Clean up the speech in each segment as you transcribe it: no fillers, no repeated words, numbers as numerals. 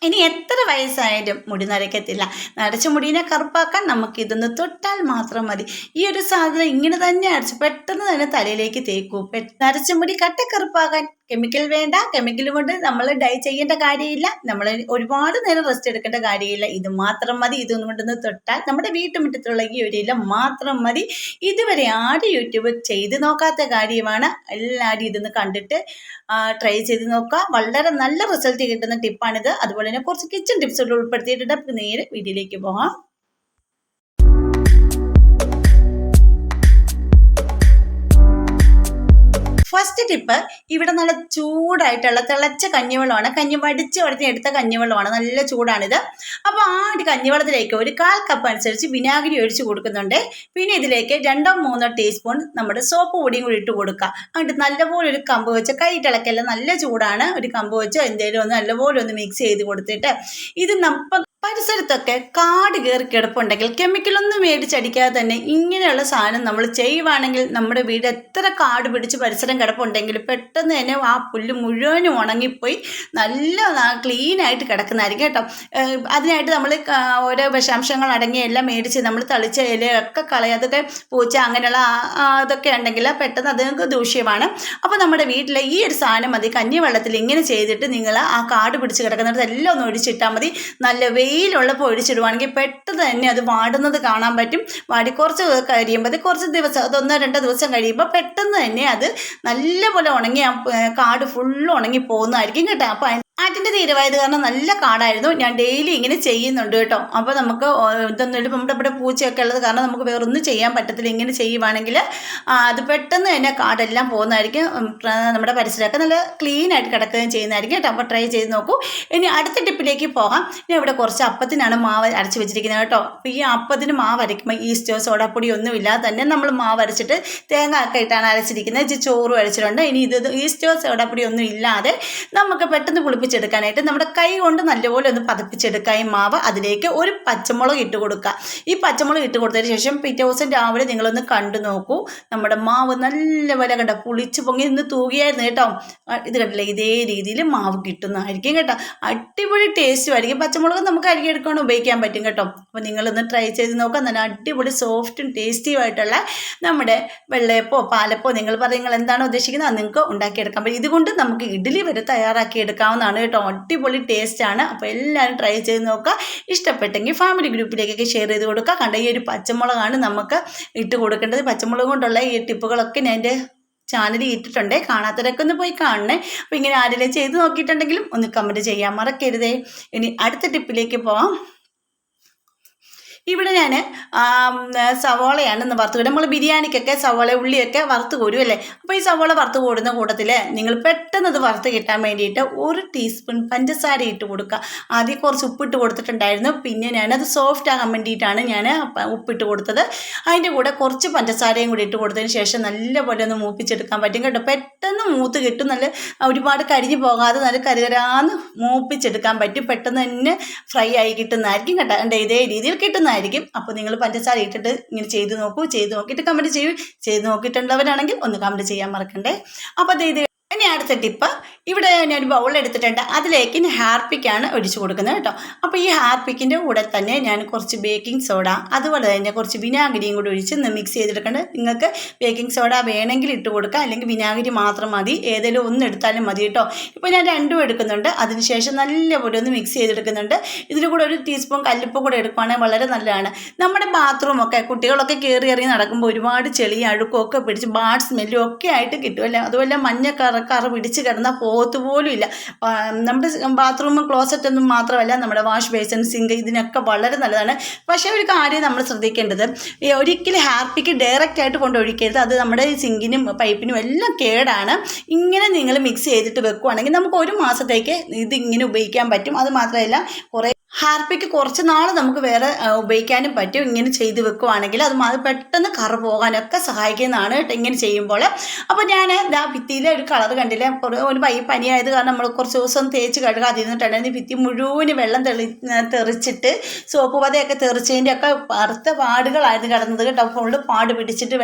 ഇനി എത്ര വയസ്സായാലും മുടി നരയ്ക്കത്തില്ല. നരച്ച മുടീനെ കറുപ്പാക്കാൻ നമുക്കിതൊന്ന് തൊട്ടാൽ മാത്രം മതി. ഈ ഒരു സാധനം ഇങ്ങനെ തന്നെ അരച്ച് പെട്ടെന്ന് തന്നെ തലയിലേക്ക് തേക്കൂ. നരച്ച മുടി കട്ടക്കറുപ്പാകാൻ കെമിക്കൽ വേണ്ട. കെമിക്കൽ കൊണ്ട് നമ്മൾ ഡൈ ചെയ്യേണ്ട കാര്യമില്ല. നമ്മൾ ഒരുപാട് നേരം റെസ്റ്റ് എടുക്കേണ്ട കാര്യമില്ല. ഇത് മാത്രം മതി. ഇതൊന്നും കൊണ്ടൊന്ന് തൊട്ടാൽ നമ്മുടെ വീട്ടുമുറ്റത്തുള്ള ഈ ഒരു ഇല മാത്രം മതി. ഇതുവരെ ആരും യൂട്യൂബ് ചെയ്ത് നോക്കാത്ത കാര്യമാണ്. എല്ലാവരും ഇതൊന്ന് കണ്ടിട്ട് ട്രൈ ചെയ്ത് നോക്കുക. വളരെ നല്ല റിസൾട്ട് കിട്ടുന്ന ടിപ്പാണിത്. അതുപോലെ തന്നെ കുറച്ച് കിച്ചൺ ടിപ്സുകൾ ഉൾപ്പെടുത്തിയിട്ടുണ്ട്. നമുക്ക് നേരെ വീഡിയോയിലേക്ക് പോകാം. ഫസ്റ്റ് ടിപ്പ്, ഇവിടെ നല്ല ചൂടായിട്ടുള്ള തിളച്ച കഞ്ഞിവെള്ളമാണ്. കഞ്ഞി വടിച്ച് എടുത്ത കഞ്ഞിവെള്ളമാണ്. നല്ല ചൂടാണിത്. അപ്പോൾ ആ ഒരു കഞ്ഞിവെള്ളത്തിലേക്ക് ഒരു 1/4 കപ്പ് അനുസരിച്ച് വിനാഗിരി ഒഴിച്ച് കൊടുക്കുന്നുണ്ട്. പിന്നെ ഇതിലേക്ക് 2-3 ടീസ്പൂൺ നമ്മുടെ സോപ്പ് പൊടിയും കൂടി ഇട്ട് കൊടുക്കുക. എന്നിട്ട് നല്ലപോലെ ഒരു കമ്പ് വെച്ച് കൈയിട്ടിളക്കല്ല, നല്ല ചൂടാണ്, ഒരു കമ്പ് വെച്ച് എന്തെങ്കിലും ഒന്ന് നല്ലപോലെ ഒന്ന് മിക്സ് ചെയ്ത് കൊടുത്തിട്ട് ഇത് പരിസരത്തൊക്കെ കാട് കയറി കിടപ്പുണ്ടെങ്കിൽ കെമിക്കലൊന്നും മേടിച്ചടിക്കാതെ തന്നെ ഇങ്ങനെയുള്ള സാധനം നമ്മൾ ചെയ്യുവാണെങ്കിൽ നമ്മുടെ വീട് എത്ര കാട് പിടിച്ച് പരിസരം കിടപ്പുണ്ടെങ്കിൽ പെട്ടെന്ന് തന്നെ ആ പുല്ല് മുഴുവനും ഉണങ്ങിപ്പോയി നല്ല ക്ലീനായിട്ട് കിടക്കുന്നതായിരിക്കും കേട്ടോ. അതിനായിട്ട് നമ്മൾ ഓരോ വിഷാംശങ്ങൾ അടങ്ങിയ എല്ലാം മേടിച്ച് നമ്മൾ തളിച്ച ഇലയൊക്കെ കളയാതൊക്കെ പൂച്ച അങ്ങനെയുള്ള അതൊക്കെ ഉണ്ടെങ്കിൽ പെട്ടെന്ന് അത് ദൂഷ്യമാണ്. അപ്പോൾ നമ്മുടെ വീട്ടിലെ ഈ ഒരു സാധനം മതി. കഞ്ഞിവെള്ളത്തിൽ ഇങ്ങനെ ചെയ്തിട്ട് നിങ്ങൾ ആ കാട് പിടിച്ച് കിടക്കുന്നിടത്ത് എല്ലാം ഒന്ന് ഒഴിച്ചിട്ടാൽ മതി. നല്ല വെയിലുള്ളപ്പോൾ ഒഴിച്ചിടുവാണെങ്കിൽ പെട്ടെന്ന് തന്നെ അത് വാടുന്നത് കാണാൻ പറ്റും. വാടി കുറച്ച് കഴിയുമ്പോൾ കുറച്ച് ദിവസം, അത് 1-2 ദിവസം കഴിയുമ്പോൾ പെട്ടെന്ന് തന്നെ അത് നല്ലപോലെ ഉണങ്ങി കാട് ഫുള്ള് ഉണങ്ങി പോകുന്നതായിരിക്കും കേട്ടോ. അപ്പോൾ ആറ്റിൻ്റെ തീരുവായത് കാരണം നല്ല കാടായിരുന്നു. ഞാൻ ഡെയിലി ഇങ്ങനെ ചെയ്യുന്നുണ്ട് കേട്ടോ. അപ്പോൾ നമുക്ക് ഇതൊന്നും നമ്മുടെ ഇവിടെ പൂച്ചയൊക്കെ ഉള്ളത് കാരണം നമുക്ക് വേറൊന്നും ചെയ്യാൻ പറ്റത്തില്ല. ഇങ്ങനെ ചെയ്യുവാണെങ്കിൽ അത് പെട്ടെന്ന് തന്നെ കാടെല്ലാം പോകുന്നതായിരിക്കും. നമ്മുടെ പരിസരമൊക്കെ നല്ല ക്ലീനായിട്ട് കിടക്കുകയും ചെയ്യുന്നതായിരിക്കും കേട്ടോ. അപ്പോൾ ട്രൈ ചെയ്ത് നോക്കൂ. ഇനി അടുത്ത ടിപ്പിലേക്ക് പോകാം. ഞാൻ ഇവിടെ കുറച്ച് അപ്പത്തിനാണ് മാവ് അരച്ച് വെച്ചിരിക്കുന്നത് കേട്ടോ. അപ്പോൾ ഈ അപ്പത്തിന് മാവ് അരയ്ക്കുമ്പോൾ ഈസ്റ്റോ സോഡാപ്പൊടി ഒന്നും ഇല്ലാതെ തന്നെ നമ്മൾ മാവ് അരച്ചിട്ട് തേങ്ങ ഒക്കെ ഇട്ടാണ് അരച്ചിരിക്കുന്നത്. ചോറും അരച്ചിട്ടുണ്ട്. ഇനി ഇത് ഈസ്റ്റോ സോഡാപ്പൊടി ഒന്നും ഇല്ലാതെ നമുക്ക് പെട്ടെന്ന് എടുക്കാനായിട്ട് നമ്മുടെ കൈ കൊണ്ട് നല്ലപോലെ ഒന്ന് പതപ്പിച്ചെടുക്കുക ഈ മാവ്. അതിലേക്ക് ഒരു പച്ചമുളക് ഇട്ട് കൊടുക്കുക. ഈ പച്ചമുളക് ഇട്ട് കൊടുത്തതിന് ശേഷം പിറ്റേ ദിവസം രാവിലെ നിങ്ങളൊന്ന് കണ്ടു നോക്കൂ. നമ്മുടെ മാവ് നല്ലപോലെ കണ്ടോ പുളിച്ച് പൊങ്ങി ഇന്ന് തൂകിയായിരുന്നു കേട്ടോ. ഇത് കണ്ടില്ലേ, ഇതേ രീതിയിൽ മാവ് കിട്ടുന്നതായിരിക്കും കേട്ടോ. അടിപൊളി ടേസ്റ്റും ആയിരിക്കും. പച്ചമുളക് നമുക്ക് അരിയെടുക്കാൻ ഉപയോഗിക്കാൻ പറ്റും കേട്ടോ. അപ്പോൾ നിങ്ങളൊന്ന് ട്രൈ ചെയ്ത് നോക്കാം. നല്ല അടിപൊളി സോഫ്റ്റും ടേസ്റ്റിയും ആയിട്ടുള്ള നമ്മുടെ വെള്ളയപ്പോ പാലപ്പോ നിങ്ങൾ എന്താണോ ഉദ്ദേശിക്കുന്നത് അത് നിങ്ങൾക്ക് ഉണ്ടാക്കിയെടുക്കാൻ പറ്റും. ഇതുകൊണ്ട് നമുക്ക് ഇഡ്ഡലി വരെ തയ്യാറാക്കി എടുക്കാവുന്നതാണ് കേട്ടോ. അടിപൊളി ടേസ്റ്റാണ്. അപ്പോൾ എല്ലാവരും ട്രൈ ചെയ്ത് നോക്കുക. ഇഷ്ടപ്പെട്ടെങ്കിൽ ഫാമിലി ഗ്രൂപ്പിലേക്കൊക്കെ ഷെയർ ചെയ്ത് കൊടുക്കുക. കണ്ട ഈ ഒരു പച്ചമുളകാണ് നമുക്ക് ഇട്ട് കൊടുക്കേണ്ടത്. പച്ചമുളക് കൊണ്ടുള്ള ഈ ടിപ്പുകളൊക്കെ ഞാൻ എൻ്റെ ചാനലിൽ ഇട്ടിട്ടുണ്ട്. കാണാത്തവരൊക്കെ ഒന്ന് പോയി കാണണേ. അപ്പോൾ ഇങ്ങനെ ആരെങ്കിലും ചെയ്ത് നോക്കിയിട്ടുണ്ടെങ്കിലും ഒന്ന് കമൻറ്റ് ചെയ്യാൻ മറക്കരുതേ. ഇനി അടുത്ത ടിപ്പിലേക്ക് പോവാം. ഇവിടെ ഞാൻ സവോളയാണ് ഇന്ന് വറുത്ത് കോരും. നമ്മൾ ബിരിയാണിക്കൊക്കെ സവോള ഉള്ളിയൊക്കെ വറുത്ത് കോരും അല്ലേ. അപ്പോൾ ഈ സവോള വറുത്ത് കോരുന്ന കൂട്ടത്തിൽ നിങ്ങൾ പെട്ടെന്ന് അത് വറുത്ത് കിട്ടാൻ വേണ്ടിയിട്ട് 1 ടീസ്പൂൺ പഞ്ചസാര ഇട്ട് കൊടുക്കുക. ആദ്യം കുറച്ച് ഉപ്പിട്ട് കൊടുത്തിട്ടുണ്ടായിരുന്നു. പിന്നെ ഞാനത് സോഫ്റ്റ് ആകാൻ വേണ്ടിയിട്ടാണ് ഞാൻ ഉപ്പിട്ട് കൊടുത്തത്. അതിൻ്റെ കൂടെ കുറച്ച് പഞ്ചസാരയും കൂടി ഇട്ട് കൊടുത്തതിന് ശേഷം നല്ലപോലെ ഒന്ന് മൂപ്പിച്ചെടുക്കാൻ പറ്റും കേട്ടോ. പെട്ടെന്ന് മൂത്ത് കിട്ടും. നല്ല ഒരുപാട് കരിഞ്ഞു പോകാതെ നല്ല കരുകരാന്ന് മൂപ്പിച്ചെടുക്കാൻ പറ്റും. പെട്ടെന്ന് തന്നെ ഫ്രൈ ആയി കിട്ടുന്നതായിരിക്കും കേട്ടോ. ഇതേ രീതിയിൽ കിട്ടുന്നതായിരിക്കും. അപ്പോൾ നിങ്ങൾ പഞ്ചസാര ഇട്ടിട്ട് ഇങ്ങനെ ചെയ്ത് നോക്കൂ. ചെയ്ത് നോക്കിയിട്ട് കമൻറ്റ് ചെയ്യൂ. ചെയ്ത് നോക്കിയിട്ടുള്ളവരാണെങ്കിൽ ഒന്ന് കമൻറ്റ് ചെയ്യാൻ മറക്കണ്ടേ. അപ്പോൾ ഇത് ഇനി അടുത്ത ടിപ്പ്, ഇവിടെ ഞാനൊരു ബൗൾ എടുത്തിട്ടുണ്ട്. അതിലേക്ക് ഹാർപ്പിക്കാണ് ഒഴിച്ച് കൊടുക്കുന്നത് കേട്ടോ. അപ്പോൾ ഈ ഹാർപ്പിക്കിൻ്റെ കൂടെ തന്നെ ഞാൻ കുറച്ച് ബേക്കിംഗ് സോഡ അതുപോലെ തന്നെ കുറച്ച് വിനാഗിരിയും കൂടി ഒഴിച്ച് മിക്സ് ചെയ്തെടുക്കേണ്ടത്. നിങ്ങൾക്ക് ബേക്കിംഗ് സോഡ വേണമെങ്കിൽ ഇട്ട് കൊടുക്കുക, അല്ലെങ്കിൽ വിനാഗിരി മാത്രം മതി. ഏതെങ്കിലും ഒന്ന് എടുത്താലും മതി കേട്ടോ. ഇപ്പോൾ ഞാൻ 2 എടുക്കുന്നുണ്ട്. അതിനുശേഷം നല്ലപോലെ ഒന്ന് മിക്സ് ചെയ്തെടുക്കുന്നുണ്ട്. ഇതിൽ കൂടെ 1 ടീസ്പൂൺ കല്ലുപ്പ് കൂടെ എടുക്കുകയാണെങ്കിൽ വളരെ നല്ലതാണ്. നമ്മുടെ ബാത്റൂമൊക്കെ കുട്ടികളൊക്കെ കയറി ഇറങ്ങി നടക്കുമ്പോൾ ഒരുപാട് ചെളിയും അഴുക്കൊക്കെ പിടിച്ച് ബാഡ് സ്മെല്ലും ഒക്കെ ആയിട്ട് കിട്ടുമല്ലേ. അതുപോലെ കറ പിടിച്ച് കിടന്നാൽ പോലും ഇല്ല. നമ്മുടെ ബാത്റൂം ക്ലോസറ്റ് ഒന്നും മാത്രമല്ല, നമ്മുടെ വാഷ് ബേസിൻ സിങ്ക് ഇതിനൊക്കെ വളരെ നല്ലതാണ്. പക്ഷേ ഒരു കാര്യം നമ്മൾ ശ്രദ്ധിക്കേണ്ടത്, ഒരിക്കലും ഹാർപ്പിക്ക് ഡയറക്റ്റ് ആയിട്ട് കൊണ്ടൊഴിക്കരുത്. അത് നമ്മുടെ സിങ്കിനും പൈപ്പിനും എല്ലാം കേടാണ്. ഇങ്ങനെ നിങ്ങൾ മിക്സ് ചെയ്തിട്ട് വെക്കുകയാണെങ്കിൽ നമുക്ക് 1 മാസത്തേക്ക് ഇതിങ്ങനെ ഉപയോഗിക്കാൻ പറ്റും. അത് മാത്രമല്ല കുറേ ഹാർപ്പിക്ക് കുറച്ച് നാൾ നമുക്ക് വേറെ ഉപയോഗിക്കാനും പറ്റും. ഇങ്ങനെ ചെയ്ത് വെക്കുവാണെങ്കിൽ അത് പെട്ടെന്ന് കറ പോകാനൊക്കെ സഹായിക്കുന്നതാണ് കേട്ടോ ഇങ്ങനെ ചെയ്യുമ്പോൾ. അപ്പോൾ ഞാൻ ഭിത്തിയിലെ ഒരു കളർ കണ്ടില്ല, ഒരു പനിയായത് കാരണം നമ്മൾ കുറച്ച് ദിവസം തേച്ച് കഴുകാൻ അതിരുന്നിട്ടുണ്ടായിരുന്നു. ഭിത്തി മുഴുവൻ വെള്ളം തെറിച്ചിട്ട് സോപ്പ് പതയൊക്കെ തെറിച്ചതിൻ്റെ ഒക്കെ വറുത്ത പാടുകളായിരുന്നു കിടന്നത് കേട്ടോ. ഫുള്ള് പാട് പിടിച്ചിട്ട്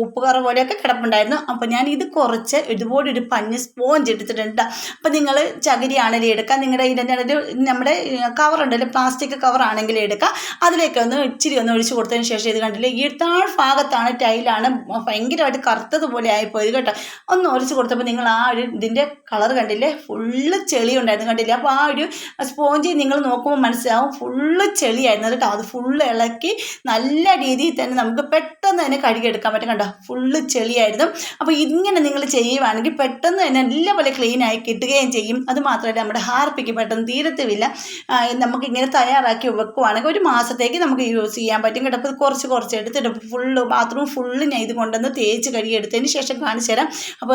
ഉപ്പ് കറ പോലെയൊക്കെ കിടപ്പുണ്ടായിരുന്നു. അപ്പോൾ ഞാൻ ഇത് കുറച്ച് ഇതുപോലെ ഒരു പഞ്ഞ് സ്പോഞ്ച് എടുത്തിട്ടുണ്ട്. അപ്പോൾ നിങ്ങൾ ചകിരിയാണെങ്കിലും എടുക്കാം, നിങ്ങളുടെ ഇതിൻ്റെ നമ്മുടെ കവറുണ്ടല്ലോ, പ്ലാസ്റ്റിക് കവറാണെങ്കിൽ എടുക്കുക. അതിലേക്ക് ഇച്ചിരി ഒഴിച്ച് കൊടുത്തതിന് ശേഷം ഇത് കണ്ടില്ലേ, ഈ താഴ്ഭാഗത്താണ് ടൈലാണ് ഭയങ്കരമായിട്ട് കറുത്തതുപോലെ ആയിപ്പോയത് കേട്ടോ. ഒന്ന് ഉരച്ച് കൊടുത്തപ്പോൾ നിങ്ങൾ ആ ഒരു ഇതിൻ്റെ കളർ കണ്ടില്ലേ, ഫുള്ള് ചെളി ഉണ്ടായിരുന്നു കണ്ടില്ലേ. അപ്പോൾ ആ ഒരു സ്പോഞ്ച് നിങ്ങൾ നോക്കുമ്പോൾ മനസ്സിലാവും ഫുള്ള് ചെളിയായിരുന്നു കേട്ടോ. അത് ഫുള്ള് ഇളക്കി നല്ല രീതിയിൽ തന്നെ നമുക്ക് പെട്ടെന്ന് തന്നെ കഴുകിയെടുക്കാൻ പറ്റും കണ്ടോ, ഫുള്ള് ചെളിയായിരുന്നു. അപ്പോൾ ഇങ്ങനെ നിങ്ങൾ ചെയ്യുവാണെങ്കിൽ പെട്ടെന്ന് തന്നെ നല്ലപോലെ ക്ലീനായി കിട്ടുകയും ചെയ്യും. അത് മാത്രമല്ല നമ്മുടെ ഹാർപ്പിക്ക് പെട്ടെന്ന് തീരത്തുമില്ല. നമുക്കിങ്ങനെ തയ്യാറാക്കി വെക്കുവാണെങ്കിൽ ഒരു മാസത്തേക്ക് നമുക്ക് യൂസ് ചെയ്യാൻ പറ്റും കേട്ടോ. അപ്പോൾ കുറച്ച് എടുത്തിട്ട് ബാത്റൂം ഫുള്ള് ഞാൻ ഇത് കൊണ്ടുവന്ന് തേച്ച് കഴുകിയെടുത്തതിന് ശേഷം കാണിച്ചു തരാം. അപ്പോൾ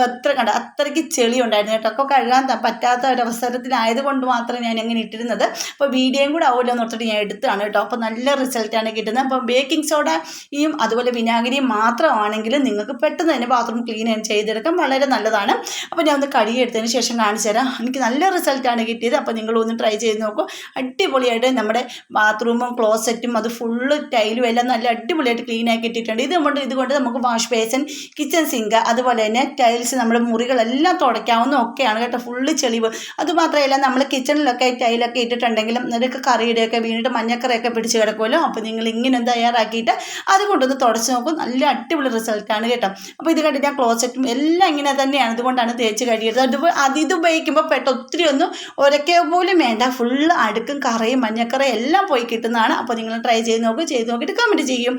അത്രയ്ക്ക് ചെളി ഉണ്ടായിരുന്നു കേട്ടോ. ഒക്കെ കഴുകാൻ പറ്റാത്ത ഒരവസരത്തിലായതുകൊണ്ട് മാത്രം ഞാൻ എങ്ങനെ ഇട്ടിരുന്നത്. അപ്പോൾ വീഡിയോയും കൂടെ ആവുമല്ലോ എന്ന് ഓർത്തിട്ട് ഞാൻ എടുത്തതാണ് കേട്ടോ. അപ്പോൾ നല്ല റിസൾട്ടാണ് കിട്ടുന്നത്. അപ്പം ബേക്കിംഗ് സോഡയും അതുപോലെ വിനാഗിരിയും മാത്രമാണെങ്കിലും നിങ്ങൾക്ക് പെട്ടെന്ന് തന്നെ ബാത്റൂം ക്ലീൻ ചെയ്തെടുക്കാൻ വളരെ നല്ലതാണ്. അപ്പോൾ ഞാൻ ഒന്ന് കഴുകിയെടുത്തതിന് ശേഷം കാണിച്ചു തരാം. എനിക്ക് നല്ല റിസൾട്ടാണ് കിട്ടിയത്. അപ്പോൾ നിങ്ങളൊന്ന് ട്രൈ ചെയ്ത് നോക്കൂ. അടിപൊളിയായിട്ട് നമ്മുടെ ബാത്റൂമും ക്ലോസറ്റും അത് ഫുള്ള് ടൈലും എല്ലാം നല്ല അടിപൊളിയായിട്ട് ക്ലീൻ ആക്കി ഇട്ടിട്ടുണ്ട്. ഇതുകൊണ്ട് നമുക്ക് വാഷ് ബേസിൻ, കിച്ചൺ സിങ്ക്, അതുപോലെ തന്നെ ടൈൽസ്, നമ്മുടെ മുറികളെല്ലാം തുടയ്ക്കാവുന്ന ഒക്കെയാണ് കേട്ടോ. ഫുള്ള് ചെളിവ്. അതുമാത്രമല്ല നമ്മൾ കിച്ചണിലൊക്കെ ടൈലൊക്കെ ഇട്ടിട്ടുണ്ടെങ്കിലും അതൊക്കെ കറിയുടെയൊക്കെ വീണിട്ട് മഞ്ഞക്കറിയൊക്കെ പിടിച്ച് കിടക്കുമല്ലോ. അപ്പോൾ നിങ്ങൾ ഇങ്ങനെ തയ്യാറാക്കിയിട്ട് അതുകൊണ്ടൊന്ന് തുടച്ച് നോക്കും. നല്ല അടിപൊളി റിസൾട്ടാണ് കേട്ടോ. അപ്പോൾ ഇത് കണ്ടിട്ട് ഞാൻ ക്ലോസറ്റും എല്ലാം ഇങ്ങനെ തന്നെയാണ്, ഇതുകൊണ്ടാണ് തേച്ച് കഴിയുന്നത്. ഇത് ഉപയോഗിക്കുമ്പോൾ ഒത്തിരി ഒന്നും ഉരയ്ക്കുക പോലും വേണ്ട, ഫുള്ള് അടുക്കും കറയും മഞ്ഞക്കറയും എല്ലാം പോയി കിട്ടുന്നതാണ്. അപ്പോൾ നിങ്ങൾ ട്രൈ ചെയ്ത് നോക്കിയിട്ട് കമൻറ്റ് ചെയ്യും.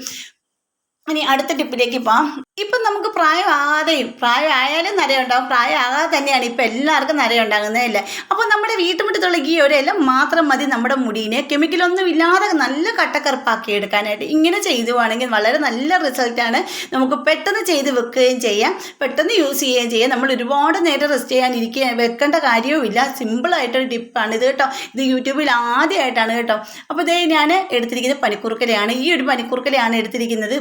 ഇനി അടുത്ത ടിപ്പിലേക്ക് പോകാം. ഇപ്പം നമുക്ക് പ്രായമായാലും നരയുണ്ടാകും, പ്രായമാകാതെ തന്നെയാണ് ഇപ്പം എല്ലാവർക്കും നരയുണ്ടാകുന്നതല്ലേ. അപ്പോൾ നമ്മുടെ വീട്ടുമുറ്റത്തുള്ള ഈ ഒരു ഇല മാത്രം മതി നമ്മുടെ മുടിയെ കെമിക്കലൊന്നും ഇല്ലാതെ നല്ല കട്ടക്കറുപ്പാക്കി എടുക്കാനായിട്ട്. ഇങ്ങനെ ചെയ്തുവാണെങ്കിൽ വളരെ നല്ല റിസൾട്ടാണ്. നമുക്ക് പെട്ടെന്ന് ചെയ്ത് വെക്കുകയും ചെയ്യാം, പെട്ടെന്ന് യൂസ് ചെയ്യുകയും ചെയ്യാം. നമ്മൾ ഒരുപാട് നേരം റെസ്റ്റ് ചെയ്യാൻ വെക്കേണ്ട കാര്യവുമില്ല. സിമ്പിളായിട്ടൊരു ടിപ്പാണ് ഇത് കേട്ടോ. ഇത് യൂട്യൂബിൽ ആദ്യമായിട്ടാണ് കേട്ടോ. അപ്പോൾ ഇതേ ഞാൻ എടുത്തിരിക്കുന്നത് പനിക്കൂർക്കലയാണ്. ഈ ഒരു പനിക്കൂർക്കലയാണ് എടുത്തിരിക്കുന്നത്.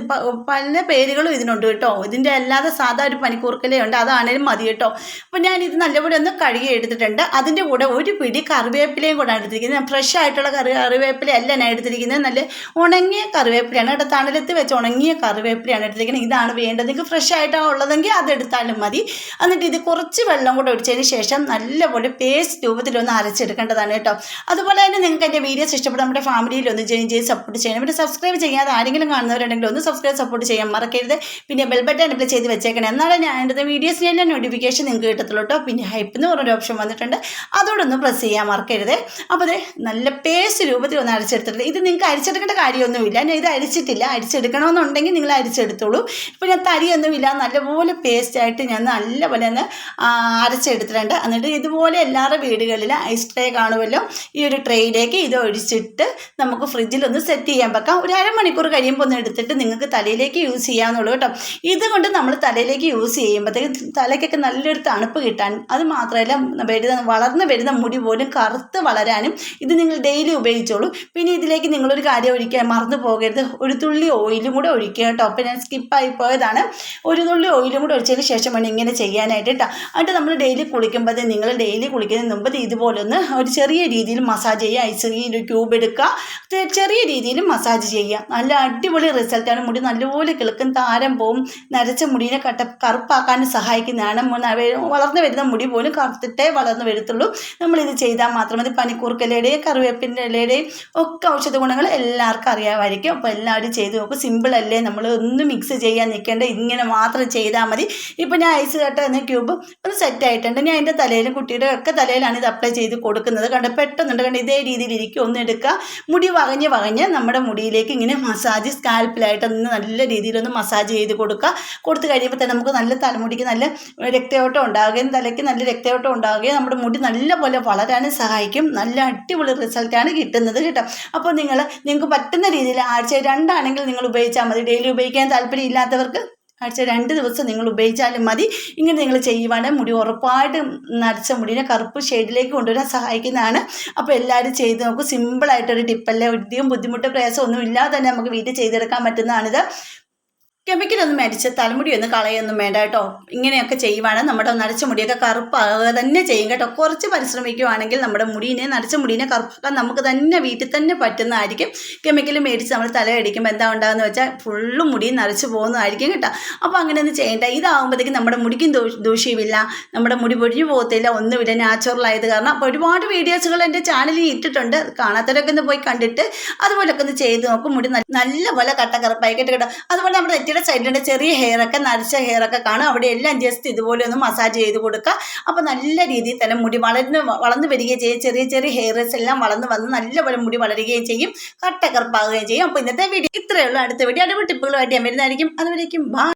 പല പേരുകളും ഇതിനുണ്ട് കേട്ടോ. ഇതിൻ്റെ അല്ലാതെ സാധാ ഒരു പനിക്കൂർക്കലയുണ്ട്, അതാണേലും മതി കേട്ടോ. അപ്പോൾ ഞാനിത് നല്ലപോലെ ഒന്ന് കഴുകി എടുത്തിട്ടുണ്ട്. അതിൻ്റെ കൂടെ ഒരു പിടി കറിവേപ്പിലയും കൂടെ എടുത്തിരിക്കുന്നത്. ഫ്രഷ് ആയിട്ടുള്ള കറിവേപ്പില അല്ല ഞാൻ എടുത്തിരിക്കുന്നത്, നല്ല ഉണങ്ങിയ കറിവേപ്പിലയാണ് കേട്ടോ. തണലത്ത് വെച്ച് ഉണങ്ങിയ കറിവേപ്പിലയാണ് എടുത്തിരിക്കുന്നത്. ഇതാണ് വേണ്ടത്. നിങ്ങൾക്ക് ഫ്രഷ് ആയിട്ടാണ് ഉള്ളതെങ്കിൽ അതെടുത്താലും മതി. എന്നിട്ട് ഇത് കുറച്ച് വെള്ളം കൂടെ ഒഴിച്ചതിന് ശേഷം നല്ലപോലെ പേസ്റ്റ് രൂപത്തിലൊന്ന് അരച്ചെടുക്കേണ്ടതാണ് കേട്ടോ. അതുപോലെ തന്നെ നിങ്ങൾക്ക് എൻ്റെ വീഡിയോസ് ഇഷ്ടപ്പെടുന്ന നമ്മുടെ ഫാമിലിയിൽ ഒന്ന് ജോയിൻ ചെയ്ത് സപ്പോർട്ട് ചെയ്യണം. പിന്നെ സബ്സ്ക്രൈബ് ചെയ്യാതെ ആരെങ്കിലും കാണുന്നവരുണ്ടെങ്കിൽ ഒന്ന് സപ്പോർട്ട് ചെയ്യാൻ മറക്കരുത്. പിന്നെ ബെൽ ബട്ടൺ എനേബിൾ ചെയ്ത് വെച്ചേക്കണം, എന്നാലും ഞാൻ എൻ്റെ വീഡിയോസിനെല്ലാം നോട്ടിഫിക്കേഷൻ നിങ്ങൾക്ക് കിട്ടത്തുള്ളൂ കേട്ടോ. പിന്നെ ഹൈപ്പ് എന്ന് പറഞ്ഞൊരു ഓപ്ഷൻ വന്നിട്ടുണ്ട്, അതോടൊന്ന് പ്രസ് ചെയ്യാൻ മറക്കരുത്. അപ്പോൾ അത് നല്ല പേസ്റ്റ് രൂപത്തിൽ ഒന്ന് അരച്ചെടുത്തിട്ടുണ്ട്. ഇത് നിങ്ങൾക്ക് അരിച്ചെടുക്കേണ്ട കാര്യമൊന്നുമില്ല, ഞാൻ ഇത് അരിച്ചിട്ടില്ല. അരിച്ചെടുക്കണമെന്നുണ്ടെങ്കിൽ നിങ്ങൾ അരിച്ചെടുത്തോളൂ. ഇപ്പോൾ ഞാൻ തരിയൊന്നുമില്ല, നല്ലപോലെ പേസ്റ്റായിട്ട് ഞാൻ നല്ലപോലെ ഒന്ന് അരച്ചെടുത്തിട്ടുണ്ട്. എന്നിട്ട് ഇതുപോലെ എല്ലാവരുടെ വീടുകളിൽ ഐസ് ട്രേ കാണുമല്ലോ, ഈ ഒരു ട്രേയിലേക്ക് ഇത് ഒഴിച്ചിട്ട് നമുക്ക് ഫ്രിഡ്ജിലൊന്ന് സെറ്റ് ചെയ്യാൻ വെക്കാം. ഒരു അരമണിക്കൂർ കഴിയുമ്പോൾ ഒന്ന് എടുത്തിട്ട് നിങ്ങൾക്ക് തലയിലേക്ക് യൂസ് ചെയ്യാവുന്നുള്ളൂ കേട്ടോ. ഇതുകൊണ്ട് നമ്മൾ തലയിലേക്ക് യൂസ് ചെയ്യുമ്പോഴത്തേക്കും തലയ്ക്കൊക്കെ നല്ലൊരു തണുപ്പ് കിട്ടാൻ, അത് മാത്രമല്ല വളർന്നു വരുന്ന മുടി പോലും കറുത്ത് വളരാനും ഇത് നിങ്ങൾ ഡെയിലി ഉപയോഗിച്ചോളൂ. പിന്നെ ഇതിലേക്ക് നിങ്ങളൊരു കാര്യം ഒഴിക്കാൻ മറന്നു പോകരുത്, ഒരു തുള്ളി ഓയിലും കൂടെ ഒഴിക്കുക കേട്ടോ. അപ്പോൾ ഞാൻ സ്കിപ്പായി പോയതാണ്. ഒരു തുള്ളി ഓയിലും കൂടെ ഒഴിച്ചതിന് ശേഷം വേണം ഇങ്ങനെ ചെയ്യാനായിട്ട് കേട്ടോ. എന്നിട്ട് നമ്മൾ ഡെയിലി കുളിക്കുമ്പോൾ നിങ്ങൾ ഡെയിലി കുളിക്കുന്നതിന് മുമ്പ് ഇതുപോലെ ഒന്ന് ഒരു ചെറിയ രീതിയിൽ മസാജ് ചെയ്യുക. ഐസ് ഒരു ക്യൂബ് എടുക്കുക, ചെറിയ രീതിയിൽ മസാജ് ചെയ്യുക. നല്ല അടിപൊളി റിസൾട്ടാണ്. മുടി നല്ലപോലെ കിളുക്കും, താരം പോവും, നരച്ച മുടിയെ കറുപ്പാക്കാനും സഹായിക്കുന്നതാണ്. വളർന്നു വരുന്ന മുടി പോലും കറുത്തിട്ടേ വളർന്നു വരത്തുള്ളൂ. നമ്മളിത് ചെയ്താൽ മാത്രം മതി. പനിക്കൂർക്കലയുടെയും കറിവേപ്പിൻ്റെ ഇലയുടെയും ഒക്കെ ഔഷധ ഗുണങ്ങൾ എല്ലാവർക്കും അറിയാമായിരിക്കും. അപ്പോൾ എല്ലാവരും ചെയ്ത് നോക്കും. സിമ്പിളല്ലേ, നമ്മൾ ഒന്നും മിക്സ് ചെയ്യാൻ നിൽക്കേണ്ട, ഇങ്ങനെ മാത്രം ചെയ്താൽ മതി. ഇപ്പോൾ ഞാൻ ഐസ് കട്ട എന്ന ക്യൂബ് ഒന്ന് സെറ്റായിട്ടുണ്ട്. ഞാൻ എൻ്റെ തലയിലും കുട്ടിയുടെ ഒക്കെ തലയിലാണ് ഇത് അപ്ലൈ ചെയ്ത് കൊടുക്കുന്നത്. കണ്ട് പെട്ടെന്നുണ്ട്, കണ്ട് ഇതേ രീതിയിൽ ഇരിക്കും. ഒന്ന് എടുക്കുക, മുടി വകഞ്ഞ് നമ്മുടെ മുടിയിലേക്ക് ഇങ്ങനെ മസാജ് സ്കാൽപ്പിലായിട്ട് ഒന്ന് നല്ല രീതിയിലൊന്ന് മസാജ് ചെയ്ത് കൊടുത്ത് കഴിയുമ്പോൾ തന്നെ നമുക്ക് നല്ല തലമുടിക്ക് നല്ല രക്തയോട്ടം ഉണ്ടാകുകയും തലയ്ക്ക് നല്ല രക്തയോട്ടം ഉണ്ടാകുകയും നമ്മുടെ മുടി നല്ല പോലെ വളരാനും സഹായിക്കും. നല്ല അടിപൊളി റിസൾട്ടാണ് കിട്ടുന്നത് കേട്ടോ. അപ്പോൾ നിങ്ങൾക്ക് പറ്റുന്ന രീതിയിൽ ആഴ്ച 2 ആണെങ്കിൽ നിങ്ങൾ ഉപയോഗിച്ചാൽ മതി. ഡെയിലി ഉപയോഗിക്കാൻ താല്പര്യം ഇല്ലാത്തവർക്ക് ആഴ്ച 2 ദിവസം നിങ്ങൾ ഉപയോഗിച്ചാലും മതി. ഇങ്ങനെ നിങ്ങൾ ചെയ്യുവാണെങ്കിൽ മുടി ഉറപ്പായിട്ടും നരച്ച മുടിനെ കറുപ്പ് ഷെയ്ഡിലേക്ക് കൊണ്ടുവരാൻ സഹായിക്കുന്നതാണ്. അപ്പോൾ എല്ലാവരും ചെയ്ത് നോക്കൂ. സിമ്പിളായിട്ടൊരു ടിപ്പല്ലേ, അധികം ബുദ്ധിമുട്ട് പ്രയാസമൊന്നും ഇല്ലാതെ തന്നെ നമുക്ക് വീട്ടിൽ ചെയ്തെടുക്കാൻ പറ്റുന്നതാണിത്. കെമിക്കലൊന്നും മേടിച്ച് തലമുടിയൊന്നും കളയൊന്നും വേണ്ട കേട്ടോ. ഇങ്ങനെയൊക്കെ ചെയ്യുവാണെങ്കിൽ നമ്മുടെ നരച്ച മുടിയൊക്കെ കറുപ്പാകുക തന്നെ ചെയ്യും കേട്ടോ. കുറച്ച് പരിശ്രമിക്കുവാണെങ്കിൽ നമ്മുടെ നരച്ച മുടീനെ കറുപ്പാക്കാൻ നമുക്ക് തന്നെ വീട്ടിൽ തന്നെ പറ്റുന്നതായിരിക്കും. കെമിക്കൽ മേടിച്ച് നമ്മൾ തലയടിക്കുമ്പോൾ എന്താ ഉണ്ടാകുന്ന വെച്ചാൽ ഫുള്ളും മുടിയും നരച്ച് പോകുന്നതായിരിക്കും കേട്ടോ. അപ്പോൾ അങ്ങനെയൊന്നും ചെയ്യേണ്ട. ഇതാകുമ്പോഴത്തേക്കും നമ്മുടെ മുടിക്കും ദൂഷ്യമില്ല, നമ്മുടെ മുടി പൊഴിഞ്ഞു പോകത്തില്ല, ഒന്നുമില്ല, നാച്ചുറലായത് കാരണം. അപ്പോൾ ഒരുപാട് വീഡിയോസുകൾ എൻ്റെ ചാനലിൽ ഇട്ടിട്ടുണ്ട്. കാണാത്തവരൊക്കെ ഒന്ന് പോയി കണ്ടിട്ട് അതുപോലൊക്കെ ഒന്ന് ചെയ്ത് നോക്കും. മുടി നല്ലപോലെ കറുപ്പായി കേട്ടോ. അതുപോലെ നമ്മുടെ നെറ്റിയുടെ സൈഡിലുണ്ട് ചെറിയ ഹെയറൊക്കെ, നരച്ച ഹെയറൊക്കെ കാണും. അവിടെ എല്ലാം ജസ്റ്റ് ഇതുപോലെ ഒന്ന് മസാജ് ചെയ്ത് കൊടുക്കുക. അപ്പോൾ നല്ല രീതിയിൽ തന്നെ മുടി വളർന്നു വരികയും ചെയ്യും. ചെറിയ ചെറിയ ഹെയർസ് എല്ലാം വളർന്ന് വന്ന് നല്ലപോലെ മുടി വളരുകയും ചെയ്യും, കറുപ്പാകുകയും ചെയ്യും. അപ്പോൾ ഇന്നത്തെ വീഡിയോ ഇത്രയേ ഉള്ളൂ. അടുത്ത വീഡിയോ അടിപൊളി ടിപ്പുകളുമായിട്ട് ഞാൻ വരുന്നതായിരിക്കും. അതുവരേക്കും ബൈ.